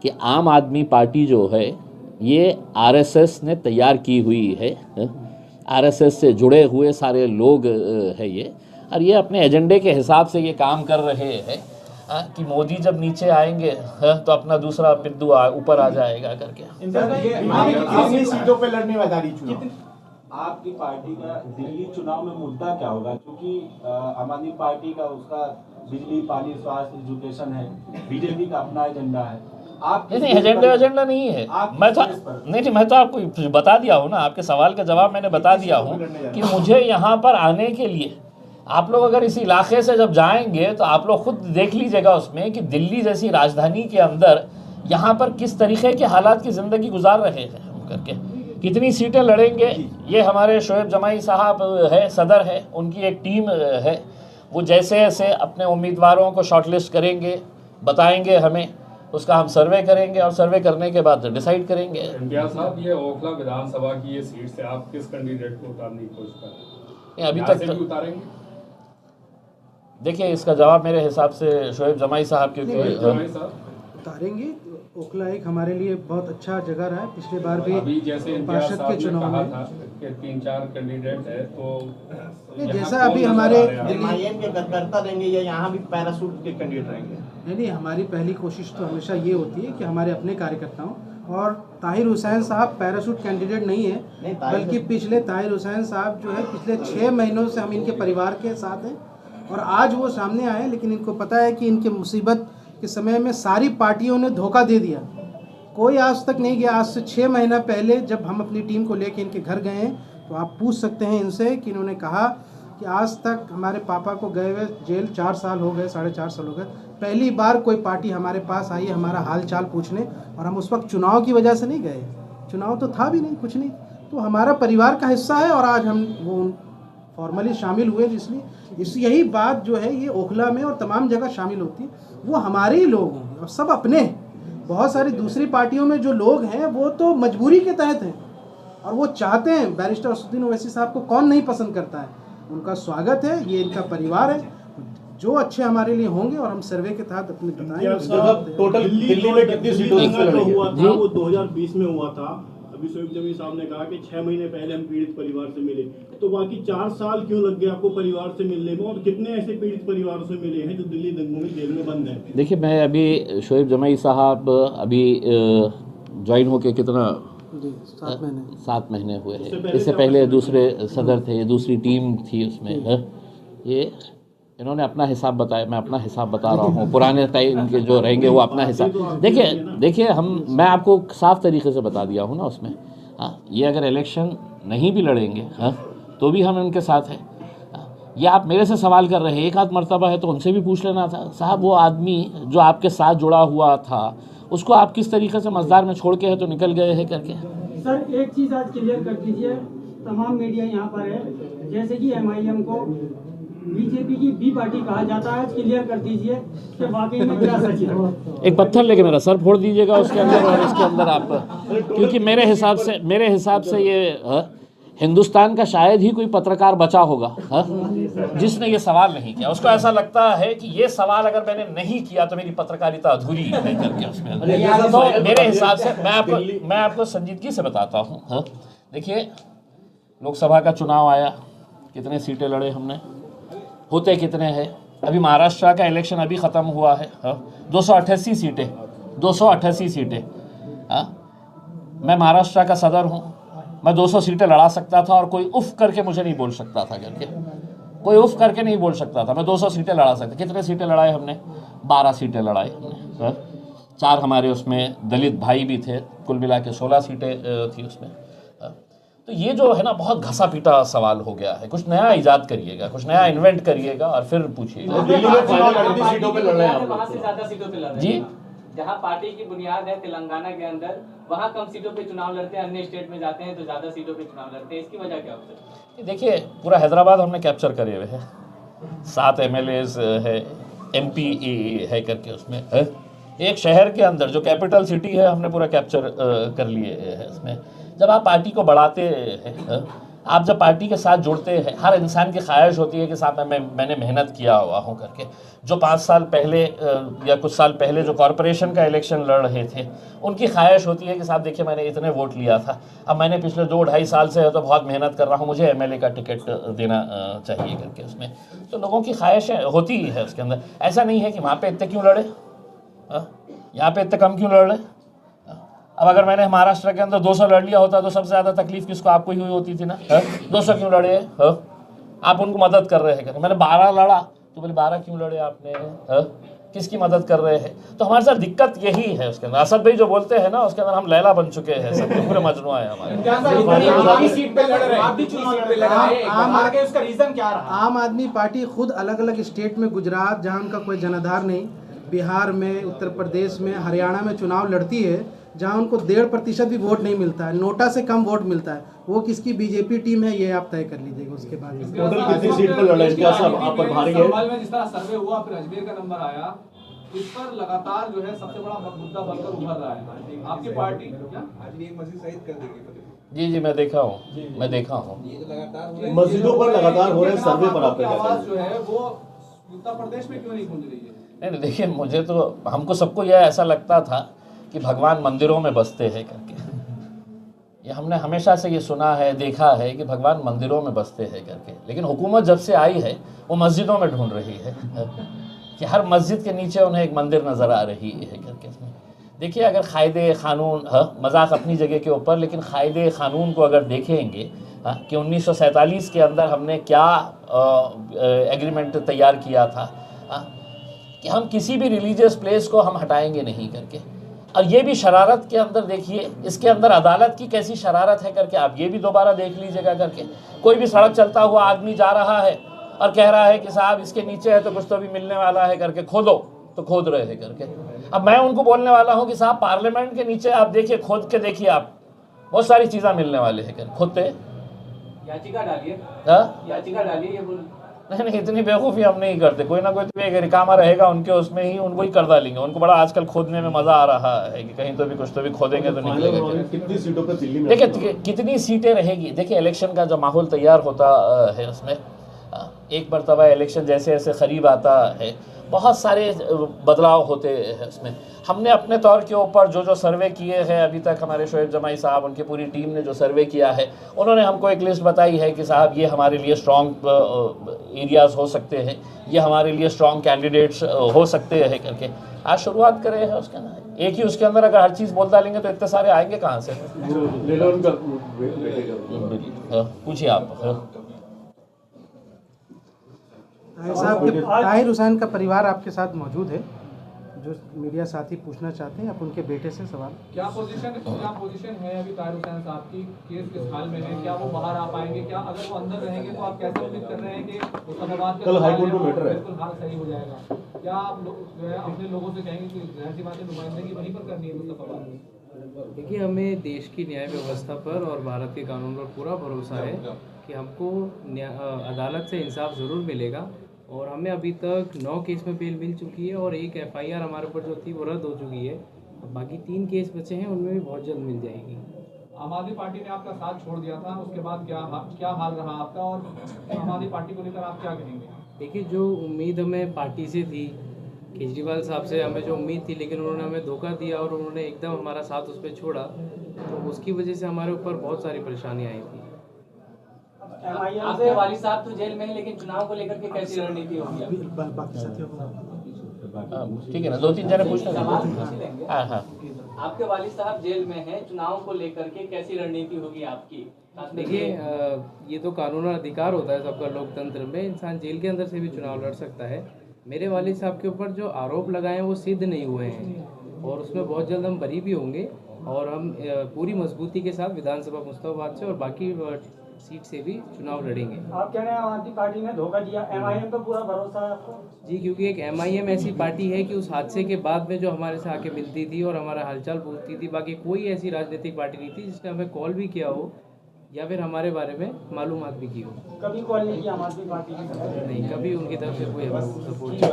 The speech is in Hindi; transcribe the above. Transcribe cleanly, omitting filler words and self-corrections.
कि आम आदमी पार्टी जो है ये आरएसएस ने तैयार की हुई है, आरएसएस से जुड़े हुए सारे लोग है ये, और ये अपने एजेंडे के हिसाब से ये काम कर रहे हैं कि मोदी जब नीचे आएंगे तो अपना दूसरा बिंदु ऊपर आ जाएगा करके। कितनी सीटों पे लड़ने वाला चुनाव? आपकी पार्टी का दिल्ली चुनाव में मुद्दा क्या होगा? क्योंकि आम आदमी पार्टी का उसका बिजली, पानी, स्वास्थ्य, एजुकेशन है, बीजेपी का अपना एजेंडा है। आप नहीं, एजेंडा नहीं है। मैं तो आपको बता दिया हूँ ना, आपके सवाल का जवाब मैंने बता दिया हूँ कि मुझे यहाँ पर आने के लिए आप लोग अगर इस इलाके से जब जाएंगे तो आप लोग खुद देख लीजिएगा उसमें कि दिल्ली जैसी राजधानी के अंदर यहाँ पर किस तरीके के हालात की ज़िंदगी गुजार रहे हैं हम करके, कितनी सीटें लड़ेंगे। ये हमारे शोएब जमाई साहब है, सदर है, उनकी एक टीम है, वो जैसे जैसे अपने उम्मीदवारों को शॉर्टलिस्ट करेंगे, बताएंगे हमें, उसका हम सर्वे करेंगे और सर्वे करने के बाद डिसाइड करेंगे। इम्तियाज साहब, ये ओखला विधानसभा की ये सीट से आप किस कैंडिडेट को उतारने की कोशिश कर रहे हैं? अभी तक भी उतारेंगे? देखिए, इसका जवाब मेरे हिसाब से शोएब जमाई साहब के उतारेंगे। ओखला एक हमारे लिए बहुत अच्छा जगह रहा है, पिछले बार भी जैसे पार्षद के चुनाव में 3-4 कैंडिडेट है, तो जैसा अभी हमारे के कार्यकर्ता रहेंगे या यहाँ भी पैराशूट के कैंडिडेट रहेंगे? नहीं, हमारी पहली कोशिश तो हमेशा ये होती है कि हमारे अपने कार्यकर्ताओं, और ताहिर हुसैन साहब पैराशूट कैंडिडेट नहीं है, बल्कि पिछले ताहिर हुसैन साहब जो है पिछले 6 महीनों से हम इनके परिवार के साथ हैं और आज वो सामने आए, लेकिन इनको पता है कि इनके मुसीबत के समय में सारी पार्टियों ने धोखा दे दिया, कोई आज तक नहीं गया। आज से 6 महीना पहले जब हम अपनी टीम को लेकर इनके घर गए हैं तो आप पूछ सकते हैं इनसे कि इन्होंने कहा कि आज तक हमारे पापा को गए हुए जेल 4 साल हो गए, 4.5 साल हो गए, पहली बार कोई पार्टी हमारे पास आई है हमारा हाल चाल पूछने, और हम उस वक्त चुनाव की वजह से नहीं गए, चुनाव तो था भी नहीं, कुछ नहीं, तो हमारा परिवार का हिस्सा है और आज हम वो फॉर्मली शामिल हुए, इसलिए यही बात जो है ये ओखला में और तमाम जगह शामिल होती है, वो हमारे ही लोग होंगे और सब अपने। बहुत सारी दूसरी पार्टियों में जो लोग हैं वो तो मजबूरी के तहत हैं और वो चाहते हैं, बैरिस्टर असदुद्दीन ओवैसी साहब को कौन नहीं पसंद करता है, उनका स्वागत है, ये इनका परिवार है, जो अच्छे हमारे लिए होंगे और हम सर्वे के तहत अपने बताएंगे। टोटल दिल्ली में कितनी सीटों पर हुआ था? वो 2020 में हुआ था। अभी शोएब जमी साहब ने कहा कि 6 महीने पहले हम पीड़ित परिवार से मिले, तो बाकी 4 साल क्यों लग गए आपको परिवार से मिलने में, और कितने ऐसे पीड़ित परिवारों से मिले हैं जो दिल्ली दंगों में जेल में बंद हैं? देखिए, मैं अभी शोएब जमाई साहब अभी ज्वाइन होके कितना 7 महीने हुए हैं, इससे पहले दूसरे सदर थे, दूसरी टीम थी उसमें, ये इन्होंने अपना हिसाब बताया, मैं अपना हिसाब बता रहा हूँ, पुराने टाइम के जो रहेंगे वो अपना हिसाब। देखिए मैं आपको साफ तरीके से बता दिया हूँ ना उसमें, हाँ, ये अगर इलेक्शन नहीं भी लड़ेंगे तो भी हम उनके साथ हैं। ये आप मेरे से सवाल कर रहे हैं, एक आध मर्तबा है तो उनसे भी पूछ लेना था साहब, वो आदमी जो आपके साथ जुड़ा हुआ था उसको आप किस तरीके से मजदार में छोड़ के है तो निकल गए हैं करके। सर, एक चीज़ आज क्लियर कर दीजिए, तमाम मीडिया यहाँ पर है, जैसे कि MIM को बीजेपी की बी पार्टी कहा जाता है, क्लियर कर दीजिए कि वाकई में क्या सच है। एक पत्थर लेके मेरा सर फोड़ दीजिएगा उसके अंदर, और इसके अंदर आप, क्योंकि मेरे हिसाब से ये हिंदुस्तान का शायद ही कोई पत्रकार बचा होगा जिसने ये सवाल नहीं किया। उसको ऐसा लगता है कि ये सवाल अगर मैंने नहीं किया तो मेरी पत्रकारिता अधूरी है करके उसमें। तो मेरे हिसाब से मैं आपको संजीदगी से बताता हूँ। देखिए, लोकसभा का चुनाव आया, कितने सीटें लड़े हमने, होते कितने हैं। अभी महाराष्ट्र का इलेक्शन अभी ख़त्म हुआ है, 288 सीटें, 288 सीटें। मैं महाराष्ट्र का सदर हूँ, मैं 200 सीटें लड़ा सकता था और कोई उफ करके मुझे नहीं बोल सकता था करके, कोई उफ करके नहीं बोल सकता था। मैं 200 सीटें लड़ा सकता। कितने सीटें लड़ाए हमने? 12 सीटें लड़ाई हमने, 4 हमारे उसमें दलित भाई भी थे, कुल मिला के 16 सीटें थी उसमें। तो ये जो है ना, बहुत घसा पीटा सवाल हो गया है। कुछ नया इजाद करिएगा, कुछ नया इन्वेंट करिएगा और फिर पूछिएगा। जी, जहाँ पार्टी की बुनियाद है तेलंगाना के अंदर, वहाँ कम सीटों पे चुनाव लड़ते हैं, अन्य स्टेट में जाते हैं तो ज़्यादा सीटों पे चुनाव लड़ते हैं, इसकी वजह क्या हो सकती है? देखिए, पूरा हैदराबाद हमने कैप्चर करे हुए हैं, 7 MLAs है, MP है करके उसमें है। एक शहर के अंदर जो कैपिटल सिटी है हमने पूरा कैप्चर कर लिए है इसमें। जब आप पार्टी को बढ़ाते हैं आप जब पार्टी के साथ जुड़ते हैं, हर इंसान की ख्वाहिश होती है कि साहब मैंने मेहनत किया हुआ हूँ करके। जो 5 साल पहले या कुछ साल पहले जो कॉरपोरेशन का इलेक्शन लड़ रहे थे, उनकी ख्वाहिश होती है कि साहब देखिए मैंने इतने वोट लिया था, अब मैंने पिछले 2-2.5 साल से तो बहुत मेहनत कर रहा हूँ, मुझे एमएलए का टिकट देना चाहिए करके। उसमें तो लोगों की ख्वाहिशें होती ही है उसके अंदर। ऐसा नहीं है कि वहाँ पे इतने क्यों लड़े, यहाँ पे इतने कम क्यों लड़ रहे। अब अगर मैंने महाराष्ट्र के अंदर 200 लड़ लिया होता तो सबसे ज़्यादा तकलीफ किसको, आपको ही हुई होती थी ना। 200 क्यों लड़े, आप उनको मदद कर रहे हैं। मैंने 12 लड़ा तो बोले 12 क्यों लड़े आपने, किसकी मदद कर रहे हैं। तो हमारे साथ दिक्कत यही है उसके अंदर। असद भाई जो बोलते हैं ना, उसके अंदर हम लैला बन चुके हैं, सब पूरे मजनुआ है हमारे। आम आदमी पार्टी खुद अलग अलग स्टेट में, गुजरात जहाँ उनका कोई जनाधार नहीं, बिहार में, उत्तर प्रदेश में, हरियाणा में चुनाव लड़ती है, जहाँ उनको 1.5% भी वोट नहीं मिलता है, नोटा से कम वोट मिलता है। वो किसकी बीजेपी टीम है ये आप तय कर लीजिएगा। उसके बाद टोटल कितनी सीट पर लड़ा, इसका सब आप पर भारी है। जिस तरह सर्वे हुआ फिर अजमेर का नंबर आया, इस पर लगातार जो है सबसे बड़ा मुद्दा बनकर उभर रहा है। आपकी पार्टी क्या मस्जिद शहीद कर देगी? जी मैं देखा हूँ, मस्जिदों पर लगातार हो रहे सर्वे पर आपका आवाज जो है वो उत्तर प्रदेश में क्यों नहीं गूंज रही है? नहीं देखिए, मुझे तो, हमको सबको यह ऐसा लगता था कि भगवान मंदिरों में बसते हैं करके। ये हमने हमेशा से ये सुना है, देखा है कि भगवान मंदिरों में बसते हैं करके। लेकिन हुकूमत जब से आई है वो मस्जिदों में ढूंढ रही है कि हर मस्जिद के नीचे उन्हें एक मंदिर नज़र आ रही है करके। देखिए, अगर कायदे क़ानून, मजाक अपनी जगह के ऊपर, लेकिन कायदे क़ानून को अगर देखेंगे कि 1947 के अंदर हमने क्या एग्रीमेंट तैयार किया था कि हम किसी भी रिलीजियस प्लेस को हम हटाएंगे नहीं करके। और ये भी शरारत के अंदर देखिए, इसके अंदर अदालत की कैसी शरारत है करके, आप ये भी दोबारा देख लीजिएगा करके। कोई भी सड़क चलता हुआ आदमी जा रहा है और कह रहा है कि साहब इसके नीचे है तो कुछ तो भी मिलने वाला है करके, खोदो, तो खोद रहे हैं करके। अब मैं उनको बोलने वाला हूँ कि साहब पार्लियामेंट के नीचे आप देखिए, खोद के देखिए, आप बहुत सारी चीज़ें मिलने वाले हैं करके। खोदते याचिका डालिए, याचिका डालिए, ये बोल नहीं, इतनी बेवकूफ़ी हम नहीं करते। कोई ना कोई तो एक रिकामा रहेगा उनके, उसमें ही उनको ही कर डालेंगे। उनको बड़ा आजकल खोदने में मज़ा आ रहा है कि कहीं तो भी कुछ तो भी खोदेंगे तो निकलेगा। कितनी सीटों पर दिल्ली में, देखिए कितनी सीटें रहेगी। देखिए, इलेक्शन का जो माहौल तैयार होता है उसमें एक मरतबा इलेक्शन जैसे जैसे करीब आता है, बहुत सारे बदलाव होते हैं उसमें। हमने अपने तौर के ऊपर जो सर्वे किए हैं अभी तक, हमारे शोएब जमाई साहब, उनकी पूरी टीम ने जो सर्वे किया है, उन्होंने हमको एक लिस्ट बताई है कि साहब ये हमारे लिए स्ट्रॉन्ग एरियाज़ हो सकते हैं, ये हमारे लिए स्ट्रॉन्ग कैंडिडेट्स हो सकते हैं करके। आज शुरुआत करें हैं उसके अंदर, एक ही उसके अंदर अगर हर चीज़ बोल डालेंगे तो इतने सारे आएंगे कहाँ से। पूछिए आप। ताहिर हुसैन का परिवार आपके साथ मौजूद है, जो मीडिया साथी पूछना चाहते हैं, आप उनके बेटे से सवाल। क्या पोजीशन है अभी ताहिर हुसैन साहब की? केस किस हाल में है? क्या वो बाहर आ पाएंगे? क्या अगर वो अंदर रहेंगे तो आप कैसे उम्मीद कर रहे हैं कि मुसलमान कल हाईकोर्ट में मैटर है, बिल्कुल हाल सही हो जाएगा? क्या आप जो है अपने लोगों से कहेंगे कि ऐसी बातें नुमाइंदगी वहीं पर करनी है मुस्तफाबाद में? देखिए, हमें देश की न्याय व्यवस्था पर और भारत के कानून पर पूरा भरोसा है कि हमको अदालत से इंसाफ ज़रूर मिलेगा। और हमें अभी तक 9 केस में बेल मिल चुकी है और एक FIR हमारे ऊपर जो थी वो रद्द हो चुकी है। बाकी 3 केस बचे हैं, उनमें भी बहुत जल्द मिल जाएगी। आम आदमी पार्टी ने आपका साथ छोड़ दिया था, उसके बाद क्या हाल रहा आपका, और आम आदमी पार्टी को लेकर आप क्या कहेंगे? देखिए, जो उम्मीद हमें पार्टी से थी, केजरीवाल साहब से हमें जो उम्मीद थी, लेकिन उन्होंने हमें धोखा दिया और उन्होंने एकदम हमारा साथ उस पर छोड़ा, तो उसकी वजह से हमारे ऊपर बहुत सारी परेशानियाँ आई थी। आपके वालिद साहब तो जेल में हैं, लेकिन चुनाव को लेकर के कैसी रणनीति होगी? ठीक है ना, 2-3 जने पूछना। हाँ, आपके वालिद साहब जेल में हैं, चुनाव को लेकर के कैसी रणनीति होगी आपकी? देखिए, ये तो कानून और अधिकार होता है सबका लोकतंत्र में, इंसान जेल के अंदर से भी चुनाव लड़ सकता है। मेरे वालिद साहब के ऊपर जो आरोप लगाए हैं वो सिद्ध नहीं हुए हैं और उसमें बहुत जल्द हम बरी भी होंगे और हम पूरी मजबूती के साथ विधानसभा मुस्तफाबाद से और बाकी सीट से भी चुनाव लड़ेंगे। आप कह रहे हैं आम आदमी पार्टी ने धोखा दिया, MIM पर पूरा भरोसा है आपको? जी, क्योंकि एक MIM ऐसी पार्टी है कि उस हादसे के बाद में जो हमारे से आके मिलती थी और हमारा हालचाल पूछती थी, बाकी कोई ऐसी राजनीतिक पार्टी नहीं थी जिसने हमें कॉल भी किया हो या फिर हमारे बारे में मालूमात भी की हो। कभी कॉल नहीं किया आम आदमी पार्टी की तरफ? नहीं, कभी उनकी तरफ से कोई हमें सपोर्ट नहीं।